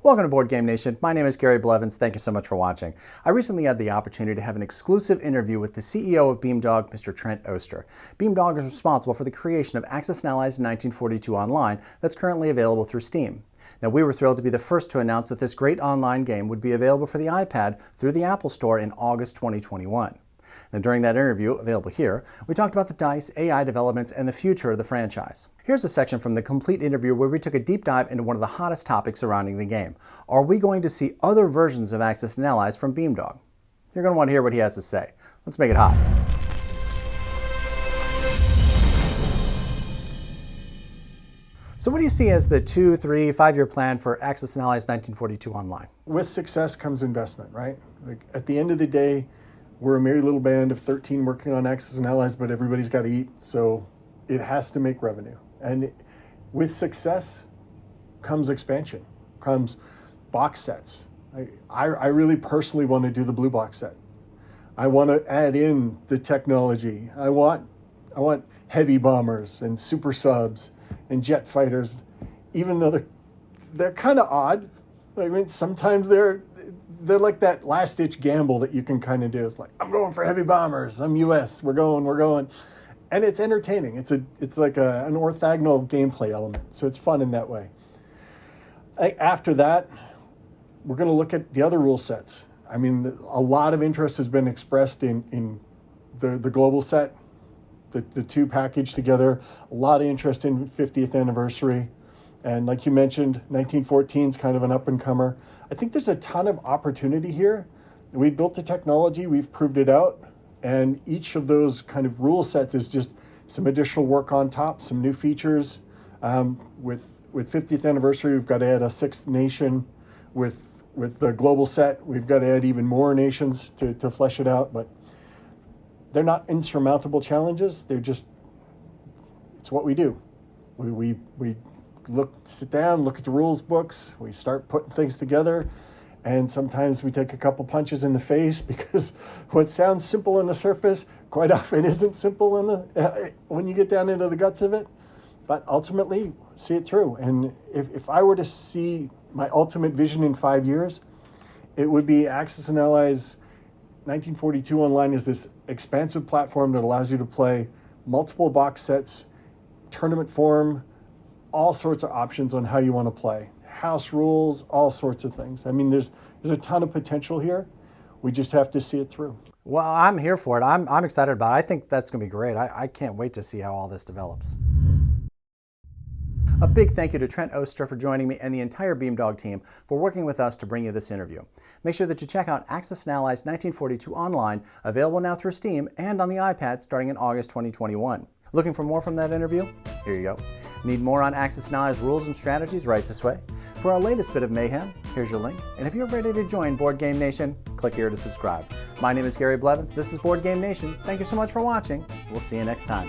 Welcome to Board Game Nation. My name is Gary Blevins. Thank you so much for watching. I recently had the opportunity to have an exclusive interview with the CEO of Beamdog, Mr. Trent Oster. Beamdog is responsible for the creation of Axis & Allies 1942 Online that's currently available through Steam. Now, we were thrilled to be the first to announce that this great online game would be available for the iPad through the Apple Store in August 2021. Now, during that interview, available here, we talked about the DICE, AI developments, and the future of the franchise. Here's a section from the complete interview where we took a deep dive into one of the hottest topics surrounding the game. Are we going to see other versions of Axis & Allies from Beamdog? You're going to want to hear what he has to say. Let's make it hot. So what do you see as the 2, 3, 5-year plan for Axis & Allies 1942 Online? With success comes investment, right? Like at the end of the day, we're a merry little band of 13 working on Axis & Allies, but everybody's got to eat, so it has to make revenue. And with success comes expansion, comes box sets. I really personally want to do the blue box set. I want to add in the technology. I want heavy bombers and super subs and jet fighters, even though they're kind of odd. I mean, sometimes they're like that last-ditch gamble that you can kind of do. It's like, I'm going for heavy bombers. I'm US. We're going. And it's entertaining. It's like an orthogonal gameplay element. So it's fun in that way. After that, we're going to look at the other rule sets. I mean, a lot of interest has been expressed in the global set, the two packaged together. A lot of interest in 50th anniversary. And like you mentioned, 1914 is kind of an up-and-comer. I think there's a ton of opportunity here. We've built the technology, we've proved it out, and each of those kind of rule sets is just some additional work on top, some new features. With 50th anniversary, we've got to add a 6th nation. With the global set, we've got to add even more nations to flesh it out. But they're not insurmountable challenges. It's what we do. We sit down, look at the rules books, we start putting things together, and sometimes we take a couple punches in the face because what sounds simple on the surface quite often isn't simple when you get down into the guts of it. But ultimately, see it through. And if I were to see my ultimate vision in 5 years, it would be Axis & Allies 1942 Online is this expansive platform that allows you to play multiple box sets, tournament form, all sorts of options on how you want to play. House rules, all sorts of things. I mean, there's a ton of potential here. We just have to see it through. Well, I'm here for it. I'm excited about it. I think that's going to be great. I can't wait to see how all this develops. A big thank you to Trent Oster for joining me and the entire Beamdog team for working with us to bring you this interview. Make sure that you check out Axis & Allies 1942 Online, available now through Steam and on the iPad starting in August 2021. Looking for more from that interview? Here you go. Need more on Axis & Allies rules and strategies? Right this way. For our latest bit of mayhem, here's your link. And if you're ready to join Board Game Nation, click here to subscribe. My name is Gary Blevins. This is Board Game Nation. Thank you so much for watching. We'll see you next time.